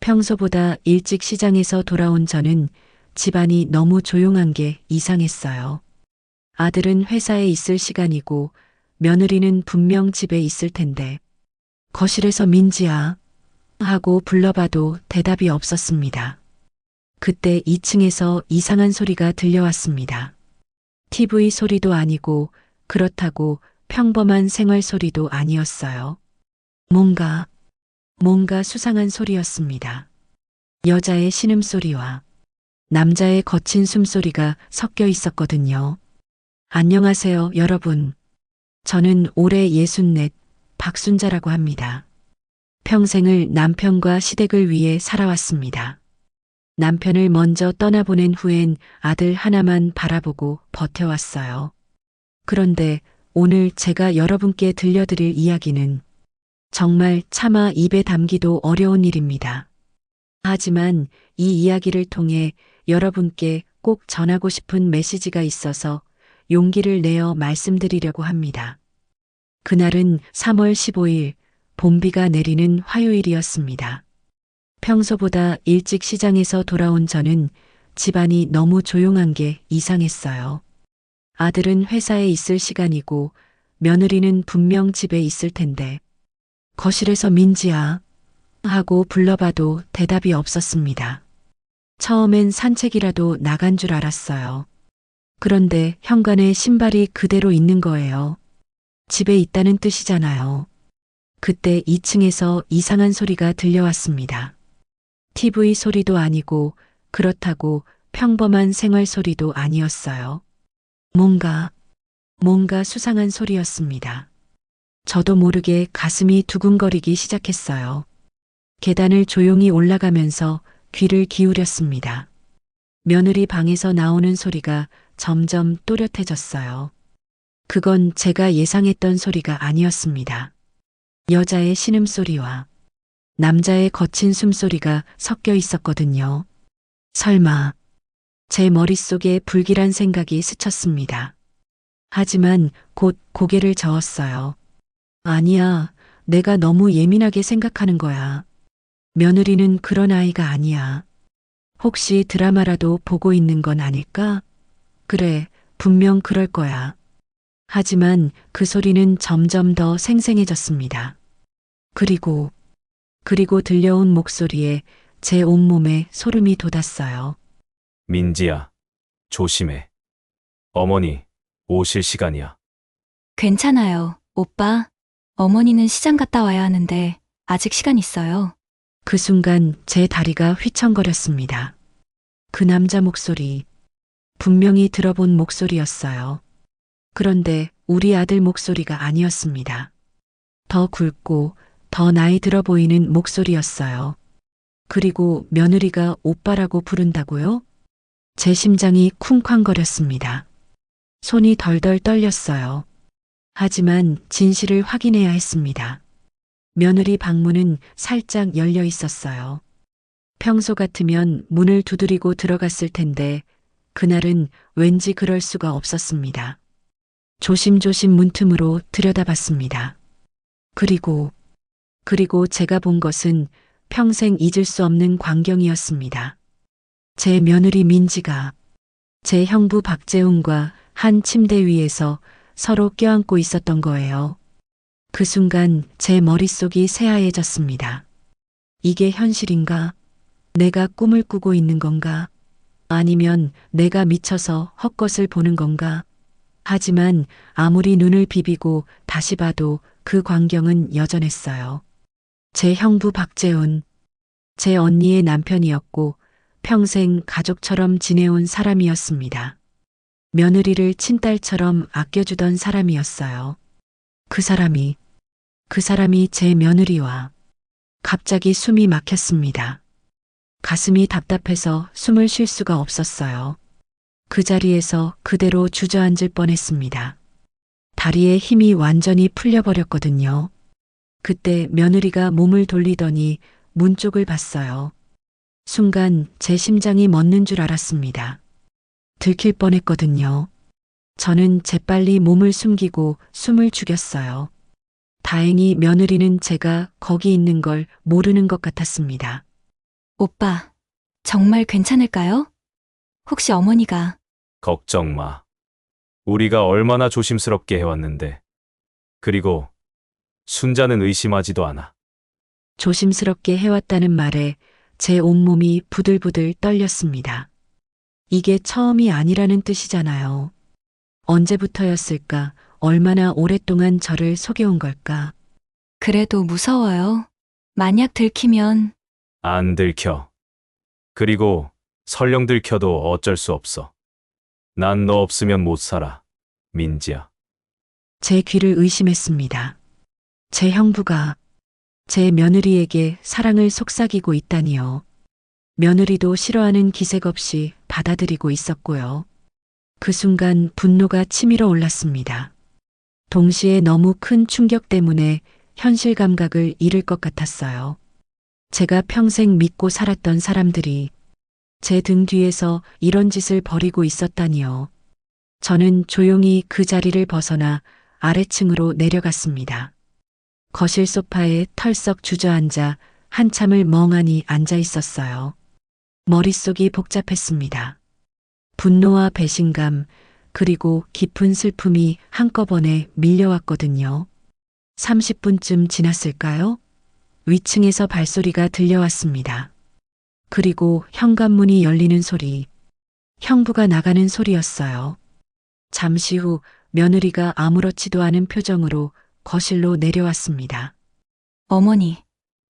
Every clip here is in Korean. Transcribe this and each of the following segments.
평소보다 일찍 시장에서 돌아온 저는 집안이 너무 조용한 게 이상했어요. 아들은 회사에 있을 시간이고 며느리는 분명 집에 있을 텐데 거실에서 민지야 하고 불러봐도 대답이 없었습니다. 그때 2층에서 이상한 소리가 들려왔습니다. TV 소리도 아니고 그렇다고 평범한 생활 소리도 아니었어요. 뭔가 수상한 소리였습니다. 여자의 신음소리와 남자의 거친 숨소리가 섞여 있었거든요. 안녕하세요, 여러분. 저는 올해 64 박순자라고 합니다. 평생을 남편과 시댁을 위해 살아왔습니다. 남편을 먼저 떠나보낸 후엔 아들 하나만 바라보고 버텨왔어요. 그런데 오늘 제가 여러분께 들려드릴 이야기는 정말 차마 입에 담기도 어려운 일입니다. 하지만 이 이야기를 통해 여러분께 꼭 전하고 싶은 메시지가 있어서 용기를 내어 말씀드리려고 합니다. 그날은 3월 15일 봄비가 내리는 화요일이었습니다. 평소보다 일찍 시장에서 돌아온 저는 집안이 너무 조용한 게 이상했어요. 아들은 회사에 있을 시간이고 며느리는 분명 집에 있을 텐데 거실에서 민지야 하고 불러봐도 대답이 없었습니다. 처음엔 산책이라도 나간 줄 알았어요. 그런데 현관에 신발이 그대로 있는 거예요. 집에 있다는 뜻이잖아요. 그때 2층에서 이상한 소리가 들려왔습니다. TV 소리도 아니고 그렇다고 평범한 생활 소리도 아니었어요. 뭔가 수상한 소리였습니다. 저도 모르게 가슴이 두근거리기 시작했어요. 계단을 조용히 올라가면서 귀를 기울였습니다. 며느리 방에서 나오는 소리가 점점 또렷해졌어요. 그건 제가 예상했던 소리가 아니었습니다. 여자의 신음소리와 남자의 거친 숨소리가 섞여 있었거든요. 설마 제 머릿속에 불길한 생각이 스쳤습니다. 하지만 곧 고개를 저었어요. 아니야, 내가 너무 예민하게 생각하는 거야. 며느리는 그런 아이가 아니야. 혹시 드라마라도 보고 있는 건 아닐까? 그래, 분명 그럴 거야. 하지만 그 소리는 점점 더 생생해졌습니다. 그리고 들려온 목소리에 제 온몸에 소름이 돋았어요. 민지야, 조심해. 어머니, 오실 시간이야. 괜찮아요, 오빠. 어머니는 시장 갔다 와야 하는데 아직 시간 있어요. 그 순간 제 다리가 휘청거렸습니다. 그 남자 목소리, 분명히 들어본 목소리였어요. 그런데 우리 아들 목소리가 아니었습니다. 더 굵고 더 나이 들어 보이는 목소리였어요. 그리고 며느리가 오빠라고 부른다고요? 제 심장이 쿵쾅거렸습니다. 손이 덜덜 떨렸어요. 하지만 진실을 확인해야 했습니다. 며느리 방문은 살짝 열려 있었어요. 평소 같으면 문을 두드리고 들어갔을 텐데 그날은 왠지 그럴 수가 없었습니다. 조심조심 문틈으로 들여다봤습니다. 그리고 제가 본 것은 평생 잊을 수 없는 광경이었습니다. 제 며느리 민지가 제 형부 박재훈과 한 침대 위에서 서로 껴안고 있었던 거예요. 그 순간 제 머릿속이 새하얘졌습니다. 이게 현실인가? 내가 꿈을 꾸고 있는 건가? 아니면 내가 미쳐서 헛것을 보는 건가? 하지만 아무리 눈을 비비고 다시 봐도 그 광경은 여전했어요. 제 형부 박재훈, 제 언니의 남편이었고 평생 가족처럼 지내온 사람이었습니다. 며느리를 친딸처럼 아껴주던 사람이었어요. 그 사람이 제 며느리와 갑자기 숨이 막혔습니다. 가슴이 답답해서 숨을 쉴 수가 없었어요. 그 자리에서 그대로 주저앉을 뻔했습니다. 다리에 힘이 완전히 풀려버렸거든요. 그때 며느리가 몸을 돌리더니 문 쪽을 봤어요. 순간 제 심장이 멎는 줄 알았습니다. 들킬 뻔했거든요. 저는 재빨리 몸을 숨기고 숨을 죽였어요. 다행히 며느리는 제가 거기 있는 걸 모르는 것 같았습니다. 오빠, 정말 괜찮을까요? 혹시 어머니가 걱정 마. 우리가 얼마나 조심스럽게 해왔는데. 그리고 순자는 의심하지도 않아. 조심스럽게 해왔다는 말에 제 온몸이 부들부들 떨렸습니다. 이게 처음이 아니라는 뜻이잖아요. 언제부터였을까? 얼마나 오랫동안 저를 속여온 걸까? 그래도 무서워요. 만약 들키면 안 들켜. 그리고 설령 들켜도 어쩔 수 없어. 난 너 없으면 못 살아. 민지야. 제 귀를 의심했습니다. 제 형부가 제 며느리에게 사랑을 속삭이고 있다니요. 며느리도 싫어하는 기색 없이 받아들이고 있었고요. 그 순간 분노가 치밀어 올랐습니다. 동시에 너무 큰 충격 때문에 현실 감각을 잃을 것 같았어요. 제가 평생 믿고 살았던 사람들이 제 등 뒤에서 이런 짓을 벌이고 있었다니요. 저는 조용히 그 자리를 벗어나 아래층으로 내려갔습니다. 거실 소파에 털썩 주저앉아 한참을 멍하니 앉아 있었어요. 머릿속이 복잡했습니다. 분노와 배신감, 그리고 깊은 슬픔이 한꺼번에 밀려왔거든요. 30분쯤 지났을까요? 위층에서 발소리가 들려왔습니다. 그리고 현관문이 열리는 소리, 형부가 나가는 소리였어요. 잠시 후 며느리가 아무렇지도 않은 표정으로 거실로 내려왔습니다. 어머니,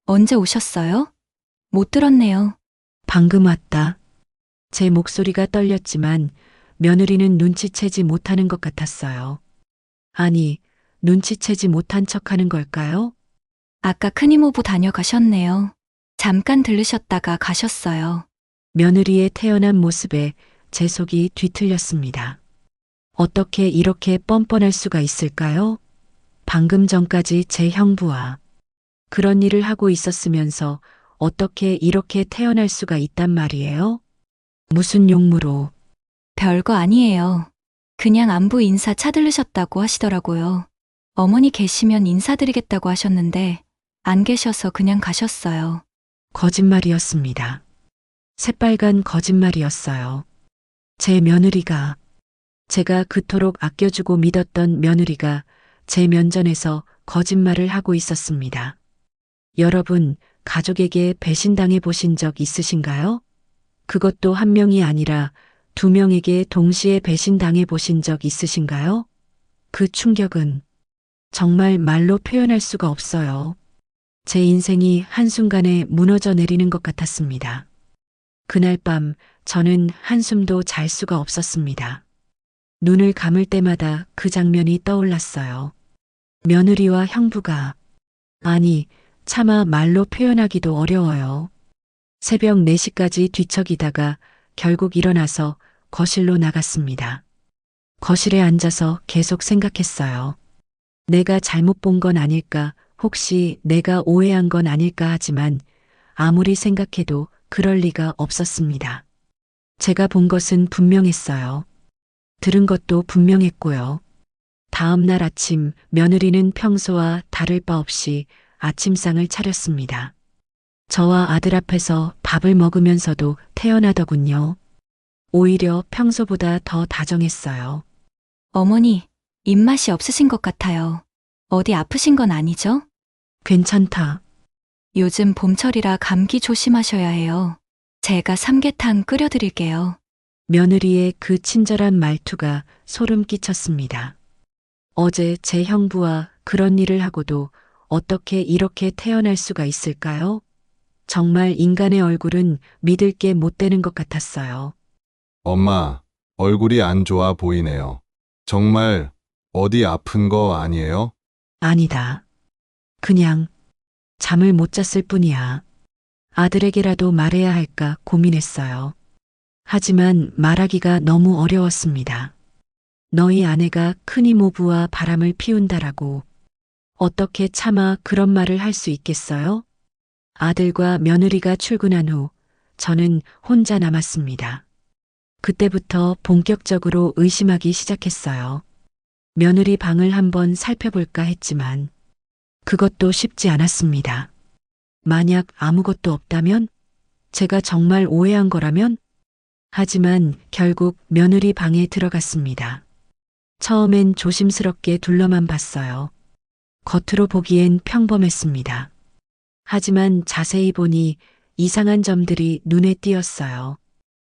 언제 오셨어요? 못 들었네요. 방금 왔다. 제 목소리가 떨렸지만 며느리는 눈치채지 못하는 것 같았어요. 아니, 눈치채지 못한 척하는 걸까요? 아까 큰이모부 다녀가셨네요. 잠깐 들르셨다가 가셨어요. 며느리의 태어난 모습에 제 속이 뒤틀렸습니다. 어떻게 이렇게 뻔뻔할 수가 있을까요? 방금 전까지 제 형부와 그런 일을 하고 있었으면서 어떻게 이렇게 태어날 수가 있단 말이에요? 무슨 용무로? 별거 아니에요. 그냥 안부 인사 차들르셨다고 하시더라고요. 어머니 계시면 인사드리겠다고 하셨는데 안 계셔서 그냥 가셨어요. 거짓말이었습니다. 새빨간 거짓말이었어요. 제 며느리가, 제가 그토록 아껴주고 믿었던 며느리가 제 면전에서 거짓말을 하고 있었습니다. 여러분, 가족에게 배신당해 보신 적 있으신가요? 그것도 한 명이 아니라 두 명에게 동시에 배신당해 보신 적 있으신가요? 그 충격은 정말 말로 표현할 수가 없어요. 제 인생이 한순간에 무너져 내리는 것 같았습니다. 그날 밤 저는 한숨도 잘 수가 없었습니다. 눈을 감을 때마다 그 장면이 떠올랐어요. 며느리와 형부가, 아니, 차마 말로 표현하기도 어려워요. 새벽 4시까지 뒤척이다가 결국 일어나서 거실로 나갔습니다. 거실에 앉아서 계속 생각했어요. 내가 잘못 본 건 아닐까, 혹시 내가 오해한 건 아닐까 하지만 아무리 생각해도 그럴 리가 없었습니다. 제가 본 것은 분명했어요. 들은 것도 분명했고요. 다음 날 아침 며느리는 평소와 다를 바 없이 아침상을 차렸습니다. 저와 아들 앞에서 밥을 먹으면서도 태어나더군요. 오히려 평소보다 더 다정했어요. 어머니, 입맛이 없으신 것 같아요. 어디 아프신 건 아니죠? 괜찮다. 요즘 봄철이라 감기 조심하셔야 해요. 제가 삼계탕 끓여드릴게요. 며느리의 그 친절한 말투가 소름 끼쳤습니다. 어제 제 형부와 그런 일을 하고도 어떻게 이렇게 태어날 수가 있을까요? 정말 인간의 얼굴은 믿을 게 못 되는 것 같았어요. 엄마, 얼굴이 안 좋아 보이네요. 정말 어디 아픈 거 아니에요? 아니다. 그냥 잠을 못 잤을 뿐이야. 아들에게라도 말해야 할까 고민했어요. 하지만 말하기가 너무 어려웠습니다. 너희 아내가 큰이모부와 바람을 피운다라고 어떻게 차마 그런 말을 할 수 있겠어요? 아들과 며느리가 출근한 후 저는 혼자 남았습니다. 그때부터 본격적으로 의심하기 시작했어요. 며느리 방을 한번 살펴볼까 했지만 그것도 쉽지 않았습니다. 만약 아무것도 없다면 제가 정말 오해한 거라면? 하지만 결국 며느리 방에 들어갔습니다. 처음엔 조심스럽게 둘러만 봤어요. 겉으로 보기엔 평범했습니다. 하지만 자세히 보니 이상한 점들이 눈에 띄었어요.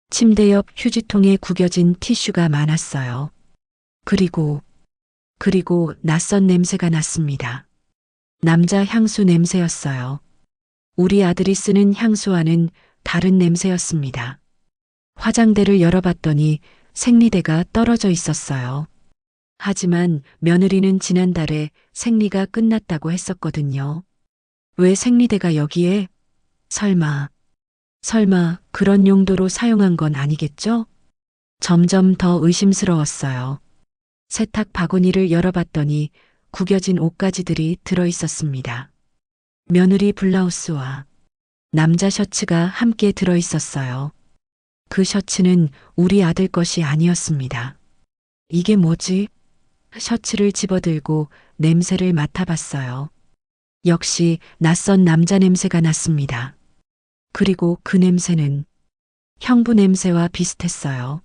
침대 옆 휴지통에 구겨진 티슈가 많았어요. 그리고 낯선 냄새가 났습니다. 남자 향수 냄새였어요. 우리 아들이 쓰는 향수와는 다른 냄새였습니다. 화장대를 열어봤더니 생리대가 떨어져 있었어요. 하지만 며느리는 지난달에 생리가 끝났다고 했었거든요. 왜 생리대가 여기에? 설마 그런 용도로 사용한 건 아니겠죠? 점점 더 의심스러웠어요. 세탁 바구니를 열어봤더니 구겨진 옷가지들이 들어 있었습니다. 며느리 블라우스와 남자 셔츠가 함께 들어 있었어요. 그 셔츠는 우리 아들 것이 아니었습니다. 이게 뭐지? 셔츠를 집어들고 냄새를 맡아봤어요. 역시 낯선 남자 냄새가 났습니다. 그리고 그 냄새는 형부 냄새와 비슷했어요.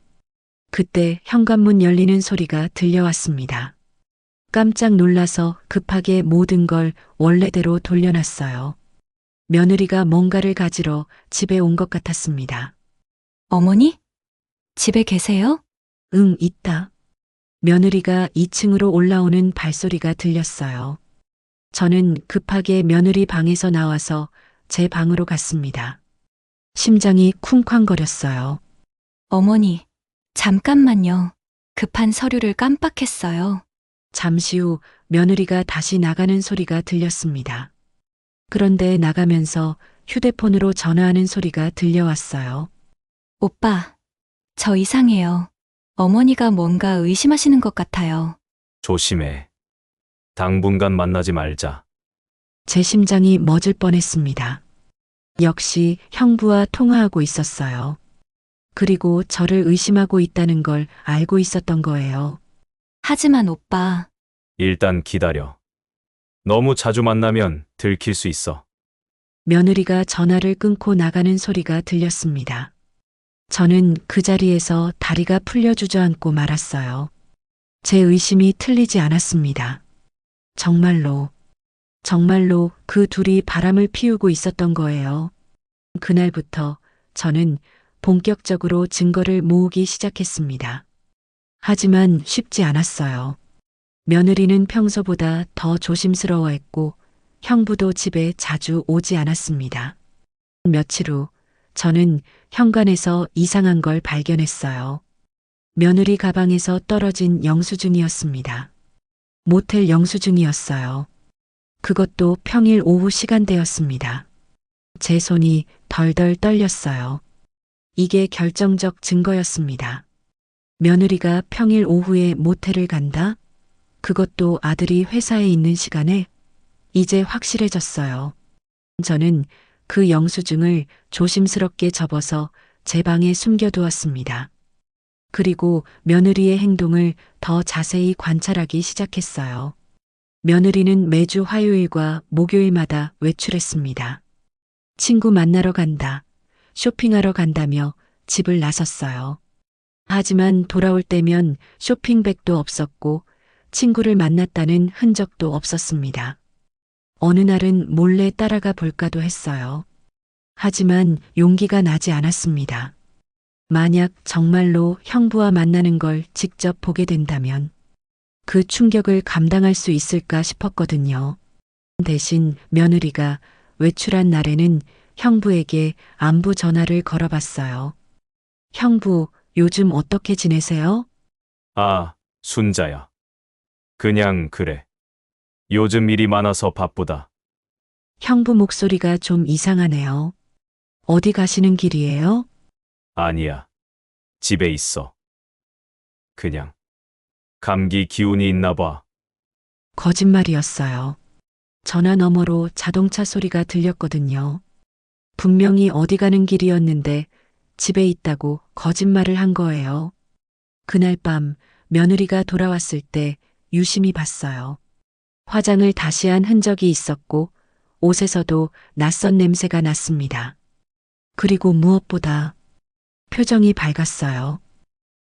그때 현관문 열리는 소리가 들려왔습니다. 깜짝 놀라서 급하게 모든 걸 원래대로 돌려놨어요. 며느리가 뭔가를 가지러 집에 온 것 같았습니다. 어머니? 집에 계세요? 응, 있다. 며느리가 2층으로 올라오는 발소리가 들렸어요. 저는 급하게 며느리 방에서 나와서 제 방으로 갔습니다. 심장이 쿵쾅거렸어요. 어머니, 잠깐만요. 급한 서류를 깜빡했어요. 잠시 후 며느리가 다시 나가는 소리가 들렸습니다. 그런데 나가면서 휴대폰으로 전화하는 소리가 들려왔어요. 오빠, 저 이상해요. 어머니가 뭔가 의심하시는 것 같아요. 조심해. 당분간 만나지 말자. 제 심장이 멎을 뻔했습니다. 역시 형부와 통화하고 있었어요. 그리고 저를 의심하고 있다는 걸 알고 있었던 거예요. 하지만 오빠, 일단 기다려. 너무 자주 만나면 들킬 수 있어. 며느리가 전화를 끊고 나가는 소리가 들렸습니다. 저는 그 자리에서 다리가 풀려 주저앉고 말았어요. 제 의심이 틀리지 않았습니다. 정말로 그 둘이 바람을 피우고 있었던 거예요. 그날부터 저는 본격적으로 증거를 모으기 시작했습니다. 하지만 쉽지 않았어요. 며느리는 평소보다 더 조심스러워했고 형부도 집에 자주 오지 않았습니다. 며칠 후 저는 현관에서 이상한 걸 발견했어요. 며느리 가방에서 떨어진 영수증이었습니다. 모텔 영수증이었어요. 그것도 평일 오후 시간대였습니다. 제 손이 덜덜 떨렸어요. 이게 결정적 증거였습니다. 며느리가 평일 오후에 모텔을 간다? 그것도 아들이 회사에 있는 시간에? 이제 확실해졌어요. 저는 그 영수증을 조심스럽게 접어서 제 방에 숨겨두었습니다. 그리고 며느리의 행동을 더 자세히 관찰하기 시작했어요. 며느리는 매주 화요일과 목요일마다 외출했습니다. 친구 만나러 간다, 쇼핑하러 간다며 집을 나섰어요. 하지만 돌아올 때면 쇼핑백도 없었고 친구를 만났다는 흔적도 없었습니다. 어느 날은 몰래 따라가 볼까도 했어요. 하지만 용기가 나지 않았습니다. 만약 정말로 형부와 만나는 걸 직접 보게 된다면 그 충격을 감당할 수 있을까 싶었거든요. 대신 며느리가 외출한 날에는 형부에게 안부 전화를 걸어봤어요. 형부, 요즘 어떻게 지내세요? 아, 순자야. 그냥 그래. 요즘 일이 많아서 바쁘다. 형부 목소리가 좀 이상하네요. 어디 가시는 길이에요? 아니야. 집에 있어. 그냥 감기 기운이 있나 봐. 거짓말이었어요. 전화 너머로 자동차 소리가 들렸거든요. 분명히 어디 가는 길이었는데 집에 있다고 거짓말을 한 거예요. 그날 밤 며느리가 돌아왔을 때 유심히 봤어요. 화장을 다시 한 흔적이 있었고 옷에서도 낯선 냄새가 났습니다. 그리고 무엇보다 표정이 밝았어요.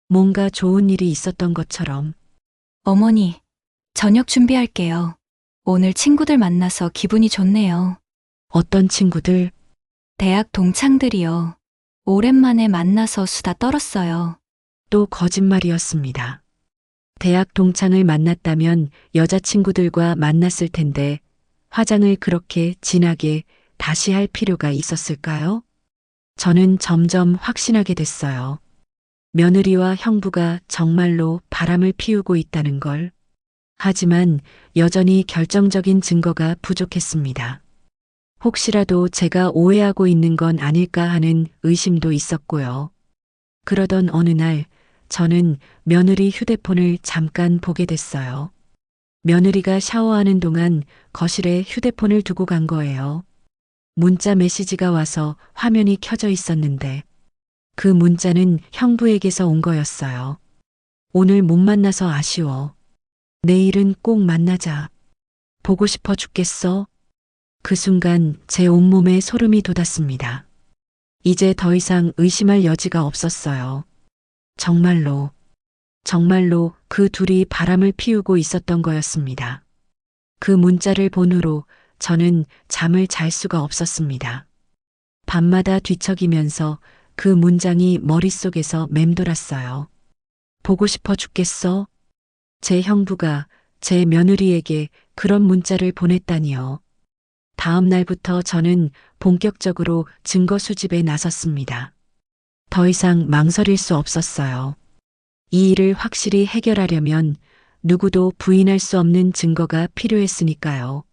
뭔가 좋은 일이 있었던 것처럼. 어머니, 저녁 준비할게요. 오늘 친구들 만나서 기분이 좋네요. 어떤 친구들, 대학 동창들이요. 오랜만에 만나서 수다 떨었어요. 또 거짓말이었습니다. 대학 동창을 만났다면 여자친구들과 만났을 텐데 화장을 그렇게 진하게 다시 할 필요가 있었을까요? 저는 점점 확신하게 됐어요. 며느리와 형부가 정말로 바람을 피우고 있다는 걸. 하지만 여전히 결정적인 증거가 부족했습니다. 혹시라도 제가 오해하고 있는 건 아닐까 하는 의심도 있었고요. 그러던 어느 날 저는 며느리 휴대폰을 잠깐 보게 됐어요. 며느리가 샤워하는 동안 거실에 휴대폰을 두고 간 거예요. 문자 메시지가 와서 화면이 켜져 있었는데 그 문자는 형부에게서 온 거였어요. 오늘 못 만나서 아쉬워. 내일은 꼭 만나자. 보고 싶어 죽겠어. 그 순간 제 온몸에 소름이 돋았습니다. 이제 더 이상 의심할 여지가 없었어요. 정말로 그 둘이 바람을 피우고 있었던 거였습니다. 그 문자를 본 후로 저는 잠을 잘 수가 없었습니다. 밤마다 뒤척이면서 그 문장이 머릿속에서 맴돌았어요. 보고 싶어 죽겠어? 제 형부가 제 며느리에게 그런 문자를 보냈다니요. 다음 날부터 저는 본격적으로 증거 수집에 나섰습니다. 더 이상 망설일 수 없었어요. 이 일을 확실히 해결하려면 누구도 부인할 수 없는 증거가 필요했으니까요.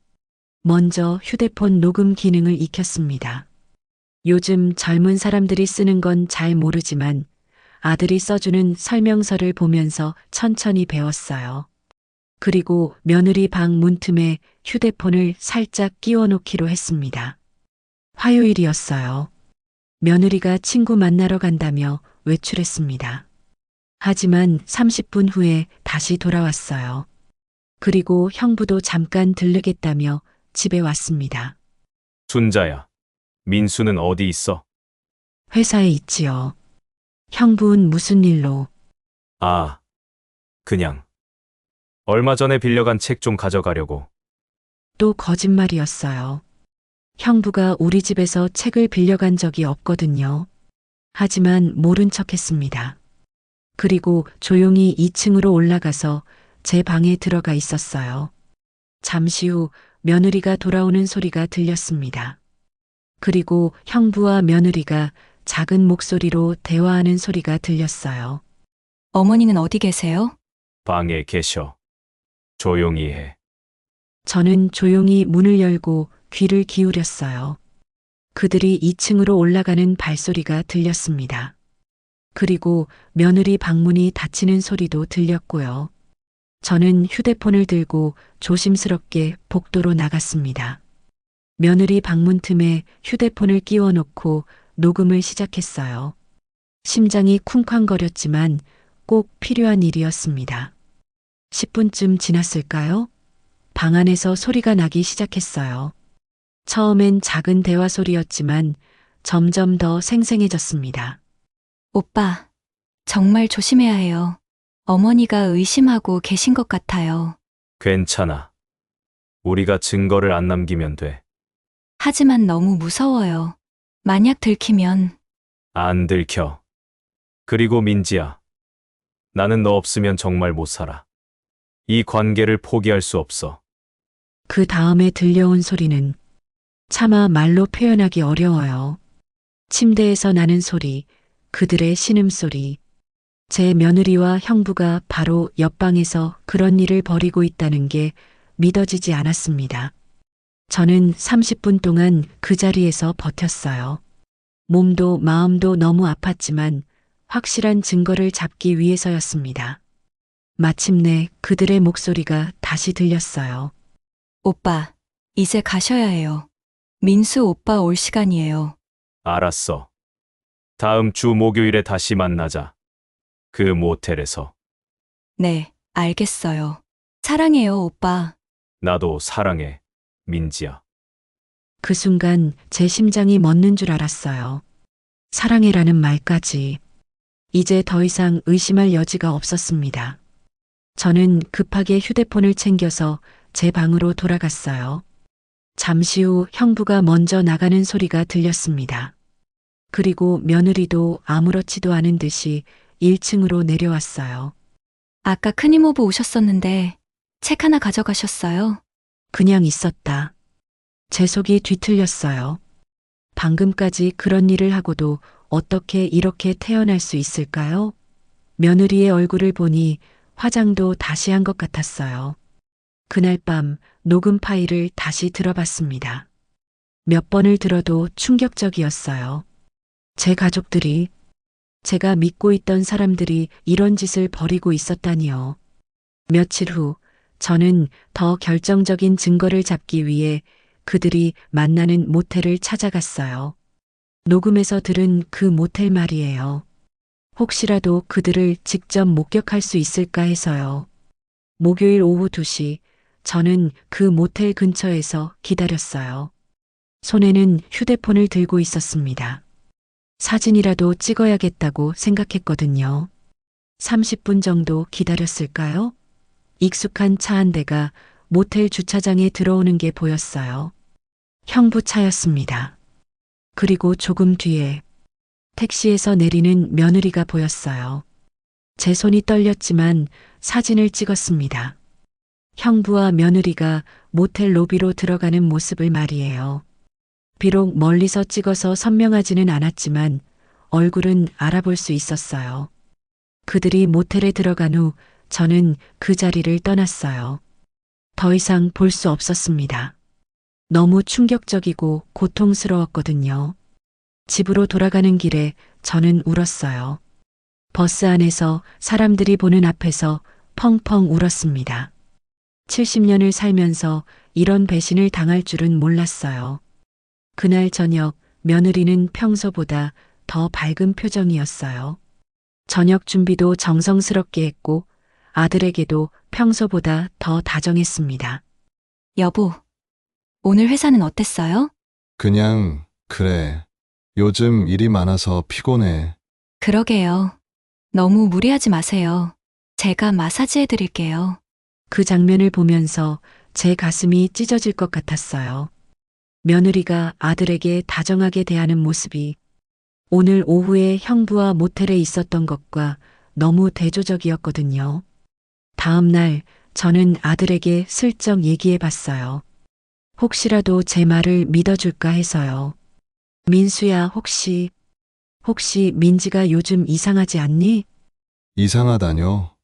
먼저 휴대폰 녹음 기능을 익혔습니다. 요즘 젊은 사람들이 쓰는 건 잘 모르지만 아들이 써주는 설명서를 보면서 천천히 배웠어요. 그리고 며느리 방 문틈에 휴대폰을 살짝 끼워 놓기로 했습니다. 화요일이었어요. 며느리가 친구 만나러 간다며 외출했습니다. 하지만 30분 후에 다시 돌아왔어요. 그리고 형부도 잠깐 들르겠다며 집에 왔습니다. 순자야, 민수는 어디 있어? 회사에 있지요. 형부는 무슨 일로? 아, 그냥. 얼마 전에 빌려간 책 좀 가져가려고. 또 거짓말이었어요. 형부가 우리 집에서 책을 빌려간 적이 없거든요. 하지만 모른 척 했습니다. 그리고 조용히 2층으로 올라가서 제 방에 들어가 있었어요. 잠시 후 며느리가 돌아오는 소리가 들렸습니다. 그리고 형부와 며느리가 작은 목소리로 대화하는 소리가 들렸어요. 어머니는 어디 계세요? 방에 계셔. 조용히 해. 저는 조용히 문을 열고 귀를 기울였어요. 그들이 2층으로 올라가는 발소리가 들렸습니다. 그리고 며느리 방문이 닫히는 소리도 들렸고요. 저는 휴대폰을 들고 조심스럽게 복도로 나갔습니다. 며느리 방문 틈에 휴대폰을 끼워 놓고 녹음을 시작했어요. 심장이 쿵쾅거렸지만 꼭 필요한 일이었습니다. 10분쯤 지났을까요? 방 안에서 소리가 나기 시작했어요. 처음엔 작은 대화 소리였지만 점점 더 생생해졌습니다. 오빠, 정말 조심해야 해요. 어머니가 의심하고 계신 것 같아요. 괜찮아. 우리가 증거를 안 남기면 돼. 하지만 너무 무서워요. 만약 들키면 안 들켜. 그리고 민지야. 나는 너 없으면 정말 못 살아. 이 관계를 포기할 수 없어. 그 다음에 들려온 소리는 차마 말로 표현하기 어려워요. 침대에서 나는 소리, 그들의 신음소리. 제 며느리와 형부가 바로 옆방에서 그런 일을 벌이고 있다는 게 믿어지지 않았습니다. 저는 30분 동안 그 자리에서 버텼어요. 몸도 마음도 너무 아팠지만 확실한 증거를 잡기 위해서였습니다. 마침내 그들의 목소리가 다시 들렸어요. 오빠, 이제 가셔야 해요. 민수 오빠 올 시간이에요. 알았어. 다음 주 목요일에 다시 만나자. 그 모텔에서. 네, 알겠어요. 사랑해요, 오빠. 나도 사랑해, 민지야. 그 순간 제 심장이 멎는 줄 알았어요. 사랑해라는 말까지. 이제 더 이상 의심할 여지가 없었습니다. 저는 급하게 휴대폰을 챙겨서 제 방으로 돌아갔어요. 잠시 후 형부가 먼저 나가는 소리가 들렸습니다. 그리고 며느리도 아무렇지도 않은 듯이 1층으로 내려왔어요. 아까 큰이모부 오셨었는데 책 하나 가져가셨어요. 그냥 있었다. 제 속이 뒤틀렸어요. 방금까지 그런 일을 하고도 어떻게 이렇게 태어날 수 있을까요? 며느리의 얼굴을 보니 화장도 다시 한 것 같았어요. 그날 밤 녹음 파일을 다시 들어봤습니다. 몇 번을 들어도 충격적이었어요. 제 가족들이, 제가 믿고 있던 사람들이 이런 짓을 벌이고 있었다니요. 며칠 후 저는 더 결정적인 증거를 잡기 위해 그들이 만나는 모텔을 찾아갔어요. 녹음에서 들은 그 모텔 말이에요. 혹시라도 그들을 직접 목격할 수 있을까 해서요. 목요일 오후 2시 저는 그 모텔 근처에서 기다렸어요. 손에는 휴대폰을 들고 있었습니다. 사진이라도 찍어야겠다고 생각했거든요. 30분 정도 기다렸을까요? 익숙한 차 한 대가 모텔 주차장에 들어오는 게 보였어요. 형부 차였습니다. 그리고 조금 뒤에 택시에서 내리는 며느리가 보였어요. 제 손이 떨렸지만 사진을 찍었습니다. 형부와 며느리가 모텔 로비로 들어가는 모습을 말이에요. 비록 멀리서 찍어서 선명하지는 않았지만 얼굴은 알아볼 수 있었어요. 그들이 모텔에 들어간 후 저는 그 자리를 떠났어요. 더 이상 볼 수 없었습니다. 너무 충격적이고 고통스러웠거든요. 집으로 돌아가는 길에 저는 울었어요. 버스 안에서 사람들이 보는 앞에서 펑펑 울었습니다. 70년을 살면서 이런 배신을 당할 줄은 몰랐어요. 그날 저녁 며느리는 평소보다 더 밝은 표정이었어요. 저녁 준비도 정성스럽게 했고 아들에게도 평소보다 더 다정했습니다. 여보, 오늘 회사는 어땠어요? 그냥, 그래. 요즘 일이 많아서 피곤해. 그러게요. 너무 무리하지 마세요. 제가 마사지 해드릴게요. 그 장면을 보면서 제 가슴이 찢어질 것 같았어요. 며느리가 아들에게 다정하게 대하는 모습이 오늘 오후에 형부와 모텔에 있었던 것과 너무 대조적이었거든요. 다음 날 저는 아들에게 슬쩍 얘기해 봤어요. 혹시라도 제 말을 믿어줄까 해서요. 민수야, 혹시 민지가 요즘 이상하지 않니? 이상하다뇨?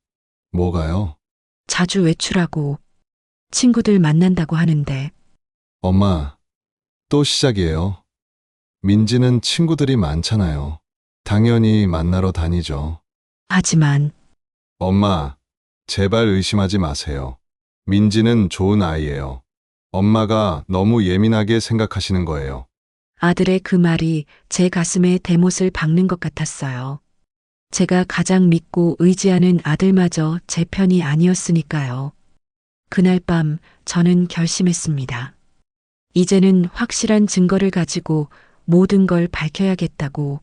뭐가요? 자주 외출하고 친구들 만난다고 하는데 엄마, 또 시작이에요. 민지는 친구들이 많잖아요. 당연히 만나러 다니죠. 하지만 엄마, 제발 의심하지 마세요. 민지는 좋은 아이예요. 엄마가 너무 예민하게 생각하시는 거예요. 아들의 그 말이 제 가슴에 대못을 박는 것 같았어요. 제가 가장 믿고 의지하는 아들마저 제 편이 아니었으니까요. 그날 밤 저는 결심했습니다. 이제는 확실한 증거를 가지고 모든 걸 밝혀야겠다고.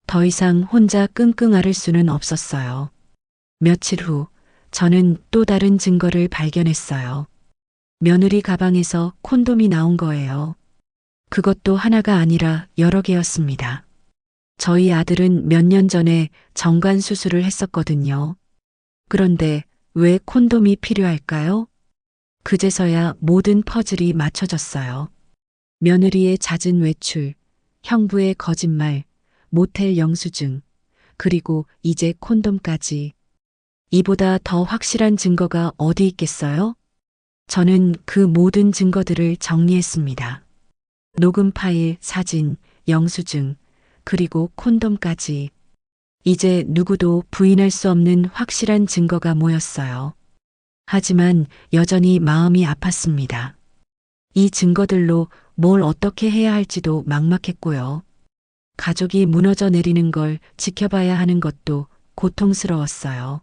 더 이상 혼자 끙끙 앓을 수는 없었어요. 며칠 후 저는 또 다른 증거를 발견했어요. 며느리 가방에서 콘돔이 나온 거예요. 그것도 하나가 아니라 여러 개였습니다. 저희 아들은 몇 년 전에 정관 수술을 했었거든요. 그런데 왜 콘돔이 필요할까요? 그제서야 모든 퍼즐이 맞춰졌어요. 며느리의 잦은 외출, 형부의 거짓말, 모텔 영수증, 그리고 이제 콘돔까지. 이보다 더 확실한 증거가 어디 있겠어요? 저는 그 모든 증거들을 정리했습니다. 녹음 파일, 사진, 영수증, 그리고 콘돔까지. 이제 누구도 부인할 수 없는 확실한 증거가 모였어요. 하지만 여전히 마음이 아팠습니다. 이 증거들로 뭘 어떻게 해야 할지도 막막했고요. 가족이 무너져 내리는 걸 지켜봐야 하는 것도 고통스러웠어요.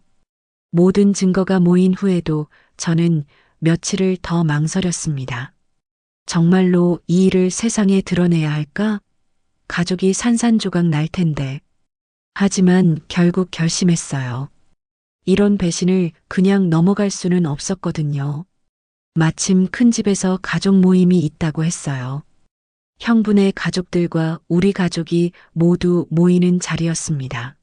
모든 증거가 모인 후에도 저는 며칠을 더 망설였습니다. 정말로 이 일을 세상에 드러내야 할까? 가족이 산산조각 날 텐데. 하지만 결국 결심했어요. 이런 배신을 그냥 넘어갈 수는 없었거든요. 마침 큰 집에서 가족 모임이 있다고 했어요. 형부네 가족들과 우리 가족이 모두 모이는 자리였습니다.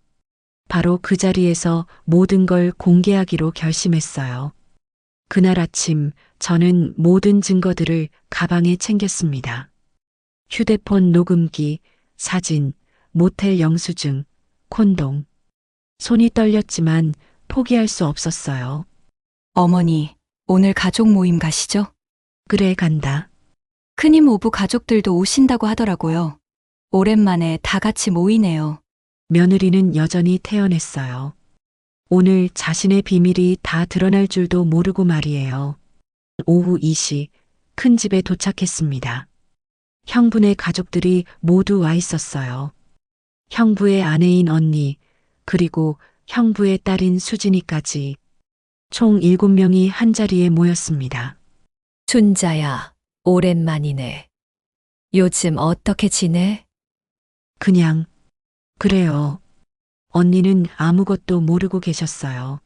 바로 그 자리에서 모든 걸 공개하기로 결심했어요. 그날 아침 저는 모든 증거들을 가방에 챙겼습니다. 휴대폰 녹음기, 사진, 모텔 영수증, 콘돔. 손이 떨렸지만 포기할 수 없었어요. 어머니, 오늘 가족 모임 가시죠? 그래 간다. 큰임 오부 가족들도 오신다고 하더라고요. 오랜만에 다 같이 모이네요. 며느리는 여전히 태연했어요. 오늘 자신의 비밀이 다 드러날 줄도 모르고 말이에요. 오후 2시 큰 집에 도착했습니다. 형부네 가족들이 모두 와 있었어요. 형부의 아내인 언니, 그리고 형부의 딸인 수진이까지 총 7명이 한자리에 모였습니다. 춘자야, 오랜만이네. 요즘 어떻게 지내? 그냥 그래요. 언니는 아무것도 모르고 계셨어요.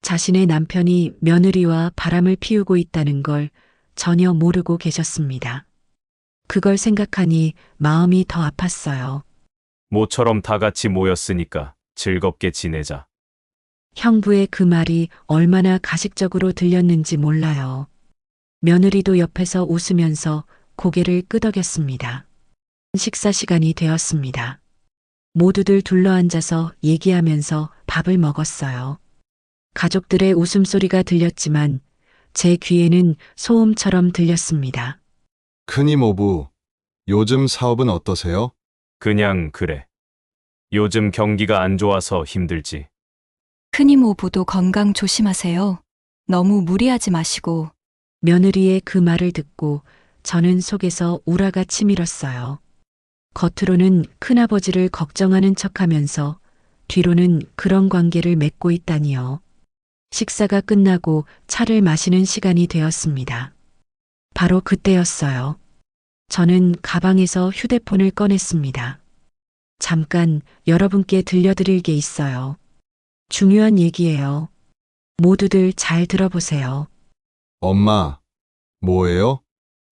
자신의 남편이 며느리와 바람을 피우고 있다는 걸 전혀 모르고 계셨습니다. 그걸 생각하니 마음이 더 아팠어요. 모처럼 다 같이 모였으니까 즐겁게 지내자. 형부의 그 말이 얼마나 가식적으로 들렸는지 몰라요. 며느리도 옆에서 웃으면서 고개를 끄덕였습니다. 식사 시간이 되었습니다. 모두들 둘러앉아서 얘기하면서 밥을 먹었어요. 가족들의 웃음소리가 들렸지만 제 귀에는 소음처럼 들렸습니다. 큰임 오부, 요즘 사업은 어떠세요? 그냥 그래. 요즘 경기가 안 좋아서 힘들지. 큰임 오부도 건강 조심하세요. 너무 무리하지 마시고. 며느리의 그 말을 듣고 저는 속에서 우라가 치밀었어요. 겉으로는 큰아버지를 걱정하는 척하면서 뒤로는 그런 관계를 맺고 있다니요. 식사가 끝나고 차를 마시는 시간이 되었습니다. 바로 그때였어요. 저는 가방에서 휴대폰을 꺼냈습니다. 잠깐 여러분께 들려드릴 게 있어요. 중요한 얘기예요. 모두들 잘 들어보세요. 엄마, 뭐예요?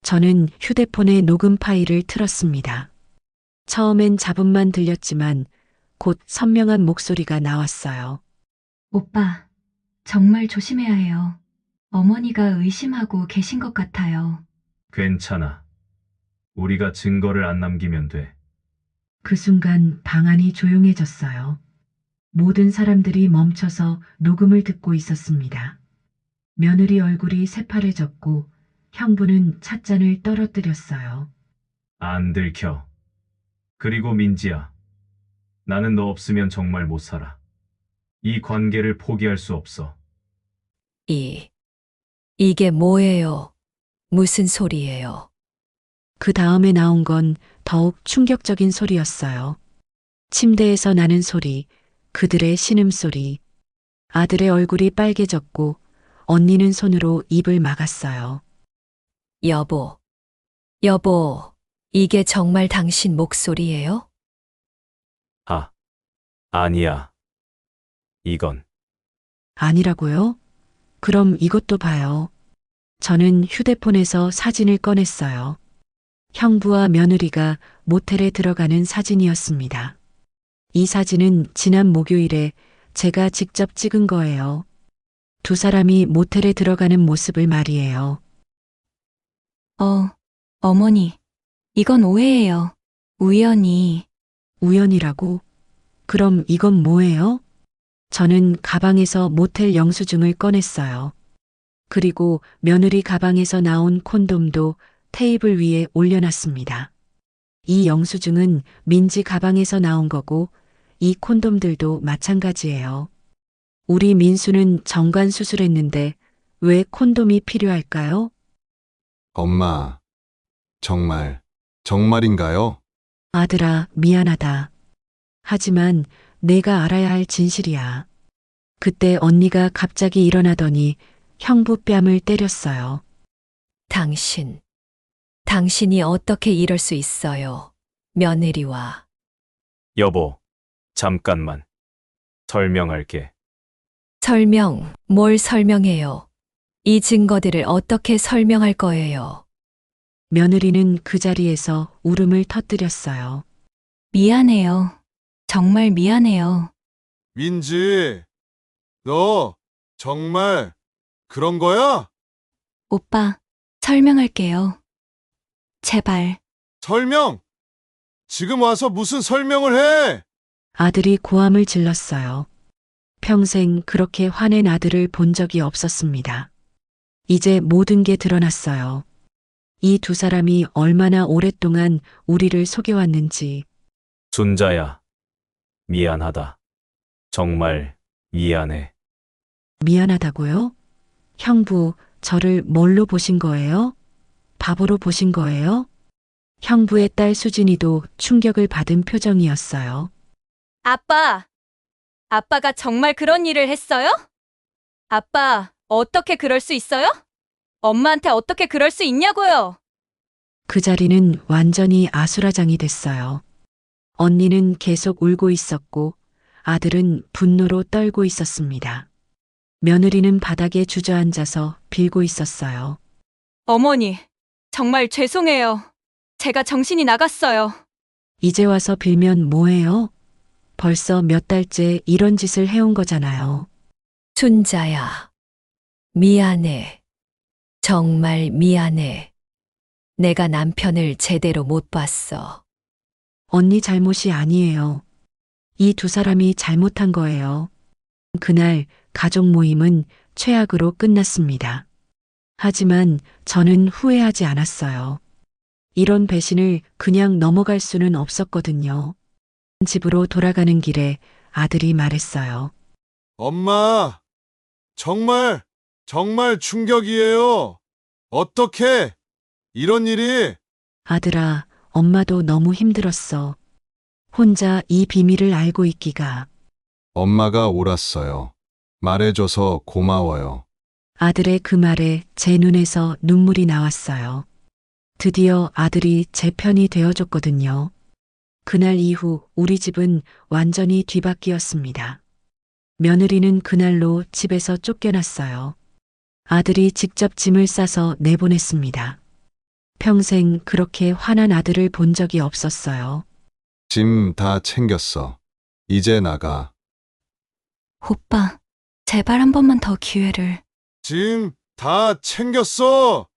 저는 휴대폰의 녹음 파일을 틀었습니다. 처음엔 잡음만 들렸지만 곧 선명한 목소리가 나왔어요. 오빠, 정말 조심해야 해요. 어머니가 의심하고 계신 것 같아요. 괜찮아. 우리가 증거를 안 남기면 돼. 그 순간 방 안이 조용해졌어요. 모든 사람들이 멈춰서 녹음을 듣고 있었습니다. 며느리 얼굴이 새파래졌고 형부는 찻잔을 떨어뜨렸어요. 안 들켜. 그리고 민지야. 나는 너 없으면 정말 못 살아. 이 관계를 포기할 수 없어. 이게 뭐예요? 무슨 소리예요? 그 다음에 나온 건 더욱 충격적인 소리였어요. 침대에서 나는 소리, 그들의 신음소리. 아들의 얼굴이 빨개졌고 언니는 손으로 입을 막았어요. 여보, 이게 정말 당신 목소리예요? 아니야. 이건 아니라고요? 그럼 이것도 봐요. 저는 휴대폰에서 사진을 꺼냈어요. 형부와 며느리가 모텔에 들어가는 사진이었습니다. 이 사진은 지난 목요일에 제가 직접 찍은 거예요. 두 사람이 모텔에 들어가는 모습을 말이에요. 어머니, 이건 오해예요. 우연히. 우연이라고? 그럼 이건 뭐예요? 저는 가방에서 모텔 영수증을 꺼냈어요. 그리고 며느리 가방에서 나온 콘돔도 테이블 위에 올려놨습니다. 이 영수증은 민지 가방에서 나온 거고 이 콘돔들도 마찬가지예요. 우리 민수는 정관 수술했는데 왜 콘돔이 필요할까요? 엄마, 정말인가요? 아들아, 미안하다. 하지만 내가 알아야 할 진실이야. 그때 언니가 갑자기 일어나더니 형부 뺨을 때렸어요. 당신이 어떻게 이럴 수 있어요? 며느리와 여보, 잠깐만. 설명할게. 설명, 뭘 설명해요? 이 증거들을 어떻게 설명할 거예요? 며느리는 그 자리에서 울음을 터뜨렸어요. 미안해요. 정말 미안해요. 민지, 너 정말 그런 거야? 오빠, 설명할게요. 제발. 설명! 지금 와서 무슨 설명을 해? 아들이 고함을 질렀어요. 평생 그렇게 화낸 아들을 본 적이 없었습니다. 이제 모든 게 드러났어요. 이 두 사람이 얼마나 오랫동안 우리를 속여왔는지. 순자야, 미안하다. 정말 미안해. 미안하다고요? 형부, 저를 뭘로 보신 거예요? 바보로 보신 거예요? 형부의 딸 수진이도 충격을 받은 표정이었어요. 아빠가 정말 그런 일을 했어요? 아빠, 어떻게 그럴 수 있어요? 엄마한테 어떻게 그럴 수 있냐고요? 그 자리는 완전히 아수라장이 됐어요. 언니는 계속 울고 있었고 아들은 분노로 떨고 있었습니다. 며느리는 바닥에 주저앉아서 빌고 있었어요. 어머니, 정말 죄송해요. 제가 정신이 나갔어요. 이제 와서 빌면 뭐해요? 벌써 몇 달째 이런 짓을 해온 거잖아요. 순자야, 미안해. 정말 미안해. 내가 남편을 제대로 못 봤어. 언니 잘못이 아니에요. 이 두 사람이 잘못한 거예요. 그날 가족 모임은 최악으로 끝났습니다. 하지만 저는 후회하지 않았어요. 이런 배신을 그냥 넘어갈 수는 없었거든요. 집으로 돌아가는 길에 아들이 말했어요. 엄마, 정말 충격이에요. 어떻게 이런 일이? 아들아, 엄마도 너무 힘들었어. 혼자 이 비밀을 알고 있기가. 엄마가 옳았어요. 말해줘서 고마워요. 아들의 그 말에 제 눈에서 눈물이 나왔어요. 드디어 아들이 제 편이 되어줬거든요. 그날 이후 우리 집은 완전히 뒤바뀌었습니다. 며느리는 그날로 집에서 쫓겨났어요. 아들이 직접 짐을 싸서 내보냈습니다. 평생 그렇게 화난 아들을 본 적이 없었어요. 짐 다 챙겼어. 이제 나가. 오빠, 제발 한 번만 더 기회를. 짐 다 챙겼어.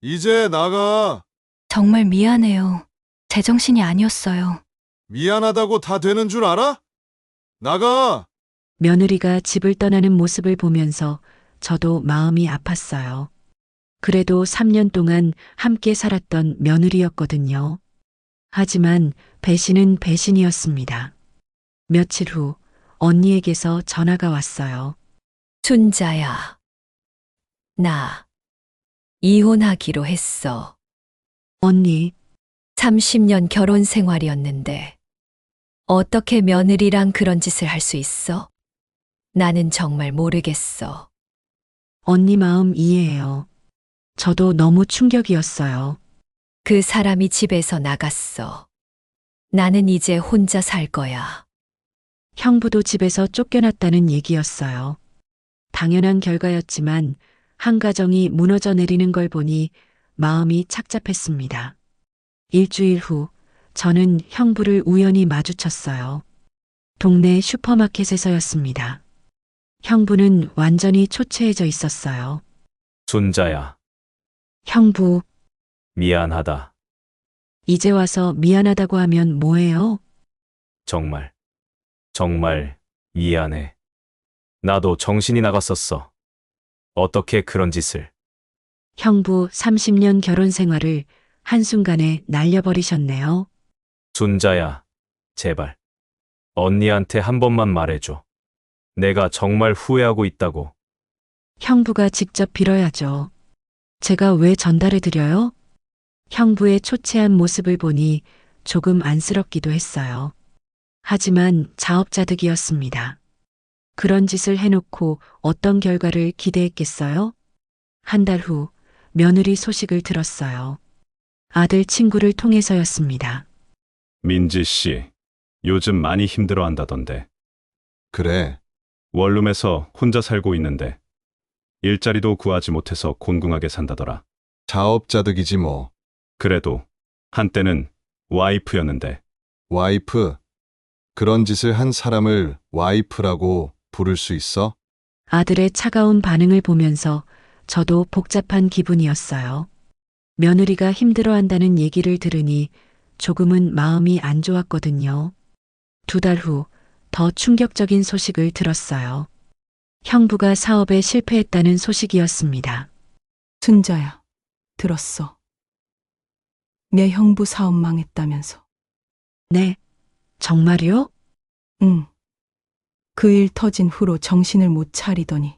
이제 나가. 정말 미안해요. 제정신이 아니었어요. 미안하다고 다 되는 줄 알아? 나가. 며느리가 집을 떠나는 모습을 보면서 저도 마음이 아팠어요. 그래도 3년 동안 함께 살았던 며느리였거든요. 하지만 배신은 배신이었습니다. 며칠 후 언니에게서 전화가 왔어요. 순자야, 나 이혼하기로 했어. 언니, 30년 결혼 생활이었는데 어떻게 며느리랑 그런 짓을 할 수 있어? 나는 정말 모르겠어. 언니 마음 이해해요. 저도 너무 충격이었어요. 그 사람이 집에서 나갔어. 나는 이제 혼자 살 거야. 형부도 집에서 쫓겨났다는 얘기였어요. 당연한 결과였지만 한 가정이 무너져 내리는 걸 보니 마음이 착잡했습니다. 일주일 후 저는 형부를 우연히 마주쳤어요. 동네 슈퍼마켓에서였습니다. 형부는 완전히 초췌해져 있었어요. 순자야, 형부, 미안하다. 이제 와서 미안하다고 하면 뭐해요? 정말 미안해. 나도 정신이 나갔었어. 어떻게 그런 짓을. 형부 30년 결혼 생활을 한순간에 날려버리셨네요. 순자야, 제발. 언니한테 한 번만 말해줘. 내가 정말 후회하고 있다고. 형부가 직접 빌어야죠. 제가 왜 전달해드려요? 형부의 초췌한 모습을 보니 조금 안쓰럽기도 했어요. 하지만 자업자득이었습니다. 그런 짓을 해놓고 어떤 결과를 기대했겠어요? 한 달 후 며느리 소식을 들었어요. 아들 친구를 통해서였습니다. 민지 씨, 요즘 많이 힘들어 한다던데. 그래. 원룸에서 혼자 살고 있는데 일자리도 구하지 못해서 곤궁하게 산다더라. 자업자득이지 뭐. 그래도 한때는 와이프였는데 와이프. 그런 짓을 한 사람을 와이프라고 부를 수 있어? 아들의 차가운 반응을 보면서 저도 복잡한 기분이었어요. 며느리가 힘들어한다는 얘기를 들으니 조금은 마음이 안 좋았거든요. 2달 후 더 충격적인 소식을 들었어요. 형부가 사업에 실패했다는 소식이었습니다. 순자야, 들었어. 내 형부 사업 망했다면서. 네, 정말요? 응. 그 일 터진 후로 정신을 못 차리더니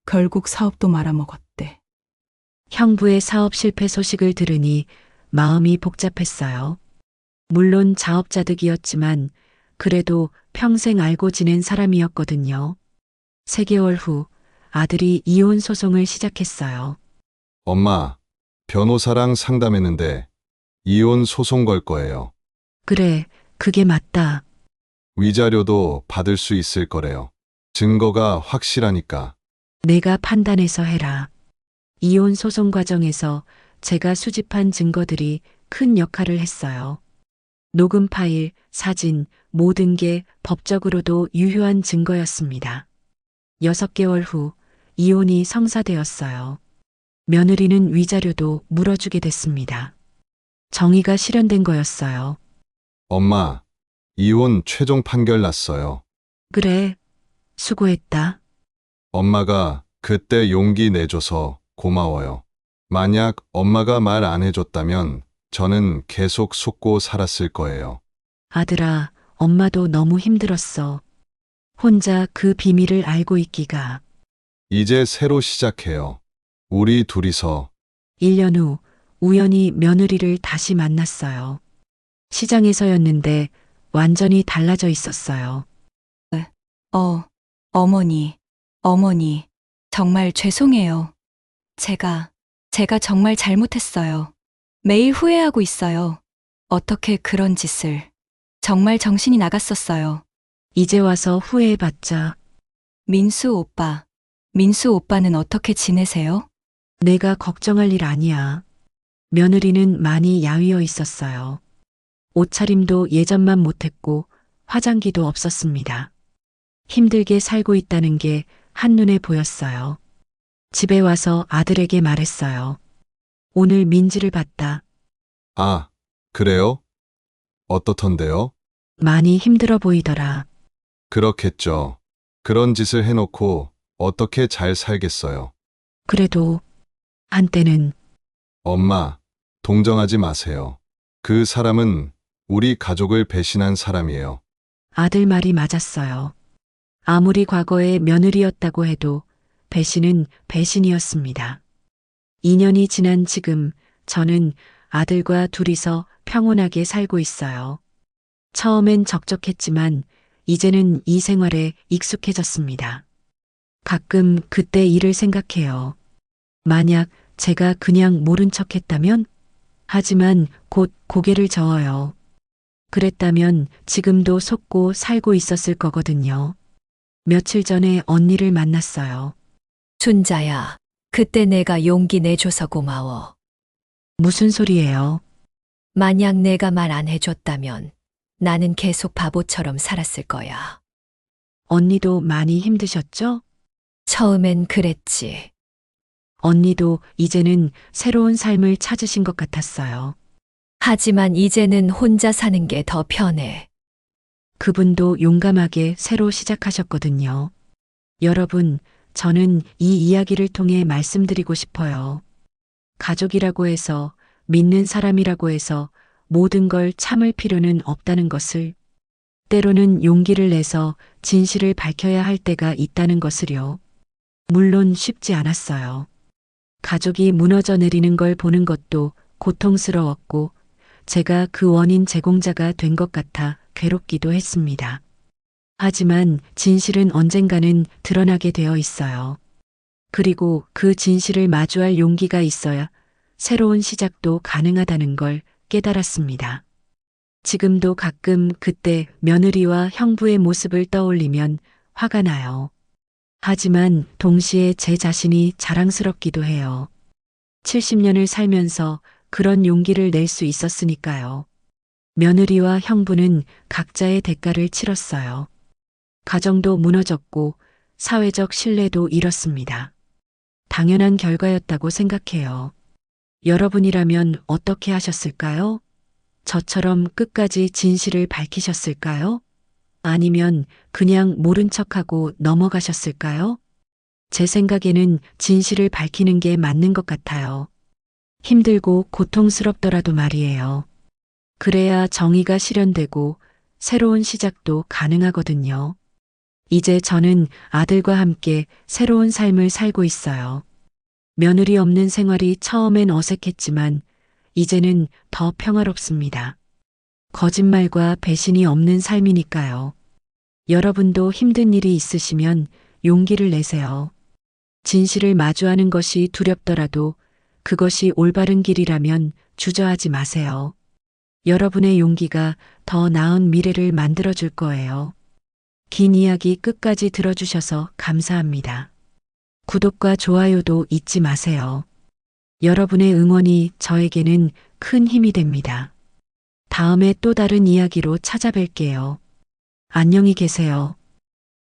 결국 사업도 말아먹었대. 형부의 사업 실패 소식을 들으니 마음이 복잡했어요. 물론 자업자득이었지만 그래도 평생 알고 지낸 사람이었거든요. 3개월 후 아들이 이혼 소송을 시작했어요. 엄마, 변호사랑 상담했는데 이혼 소송 걸 거예요. 그래, 그게 맞다. 위자료도 받을 수 있을 거래요. 증거가 확실하니까. 내가 판단해서 해라. 이혼 소송 과정에서 제가 수집한 증거들이 큰 역할을 했어요. 녹음 파일, 사진, 모든 게 법적으로도 유효한 증거였습니다. 6개월 후 이혼이 성사되었어요. 며느리는 위자료도 물어주게 됐습니다. 정의가 실현된 거였어요. 엄마, 이혼 최종 판결 났어요. 그래, 수고했다. 엄마가 그때 용기 내줘서 고마워요. 만약 엄마가 말 안 해줬다면 저는 계속 속고 살았을 거예요. 아들아, 엄마도 너무 힘들었어. 혼자 그 비밀을 알고 있기가. 이제 새로 시작해요. 우리 둘이서. 1년 후 우연히 며느리를 다시 만났어요. 시장에서였는데 완전히 달라져 있었어요. 어머니, 정말 죄송해요. 제가 정말 잘못했어요. 매일 후회하고 있어요. 어떻게 그런 짓을. 정말 정신이 나갔었어요. 이제 와서 후회해봤자 민수 오빠는 어떻게 지내세요? 내가 걱정할 일 아니야. 며느리는 많이 야위어 있었어요. 옷차림도 예전만 못했고 화장기도 없었습니다. 힘들게 살고 있다는 게 한눈에 보였어요. 집에 와서 아들에게 말했어요. 오늘 민지를 봤다. 아, 그래요? 어떻던데요? 많이 힘들어 보이더라. 그렇겠죠. 그런 짓을 해놓고 어떻게 잘 살겠어요. 그래도 한때는 엄마, 동정하지 마세요. 그 사람은 우리 가족을 배신한 사람이에요. 아들 말이 맞았어요. 아무리 과거의 며느리였다고 해도 배신은 배신이었습니다. 2년이 지난 지금 저는 아들과 둘이서 평온하게 살고 있어요. 처음엔 적적했지만 이제는 이 생활에 익숙해졌습니다. 가끔 그때 일을 생각해요. 만약 제가 그냥 모른 척 했다면? 하지만 곧 고개를 저어요. 그랬다면 지금도 속고 살고 있었을 거거든요. 며칠 전에 언니를 만났어요. 순자야, 그때 내가 용기 내줘서 고마워. 무슨 소리예요? 만약 내가 말 안 해줬다면 나는 계속 바보처럼 살았을 거야. 언니도 많이 힘드셨죠? 처음엔 그랬지. 언니도 이제는 새로운 삶을 찾으신 것 같았어요. 하지만 이제는 혼자 사는 게 더 편해. 그분도 용감하게 새로 시작하셨거든요. 여러분, 저는 이 이야기를 통해 말씀드리고 싶어요. 가족이라고 해서, 믿는 사람이라고 해서 모든 걸 참을 필요는 없다는 것을, 때로는 용기를 내서 진실을 밝혀야 할 때가 있다는 것을요. 물론 쉽지 않았어요. 가족이 무너져 내리는 걸 보는 것도 고통스러웠고, 제가 그 원인 제공자가 된 것 같아 괴롭기도 했습니다. 하지만 진실은 언젠가는 드러나게 되어 있어요. 그리고 그 진실을 마주할 용기가 있어야 새로운 시작도 가능하다는 걸 깨달았습니다. 지금도 가끔 그때 며느리와 형부의 모습을 떠올리면 화가 나요. 하지만 동시에 제 자신이 자랑스럽기도 해요. 70년을 살면서 그런 용기를 낼 수 있었으니까요. 며느리와 형부는 각자의 대가를 치렀어요. 가정도 무너졌고 사회적 신뢰도 잃었습니다. 당연한 결과였다고 생각해요. 여러분이라면 어떻게 하셨을까요? 저처럼 끝까지 진실을 밝히셨을까요? 아니면 그냥 모른 척하고 넘어가셨을까요? 제 생각에는 진실을 밝히는 게 맞는 것 같아요. 힘들고 고통스럽더라도 말이에요. 그래야 정의가 실현되고 새로운 시작도 가능하거든요. 이제 저는 아들과 함께 새로운 삶을 살고 있어요. 며느리 없는 생활이 처음엔 어색했지만 이제는 더 평화롭습니다. 거짓말과 배신이 없는 삶이니까요. 여러분도 힘든 일이 있으시면 용기를 내세요. 진실을 마주하는 것이 두렵더라도 그것이 올바른 길이라면 주저하지 마세요. 여러분의 용기가 더 나은 미래를 만들어줄 거예요. 긴 이야기 끝까지 들어주셔서 감사합니다. 구독과 좋아요도 잊지 마세요. 여러분의 응원이 저에게는 큰 힘이 됩니다. 다음에 또 다른 이야기로 찾아뵐게요. 안녕히 계세요.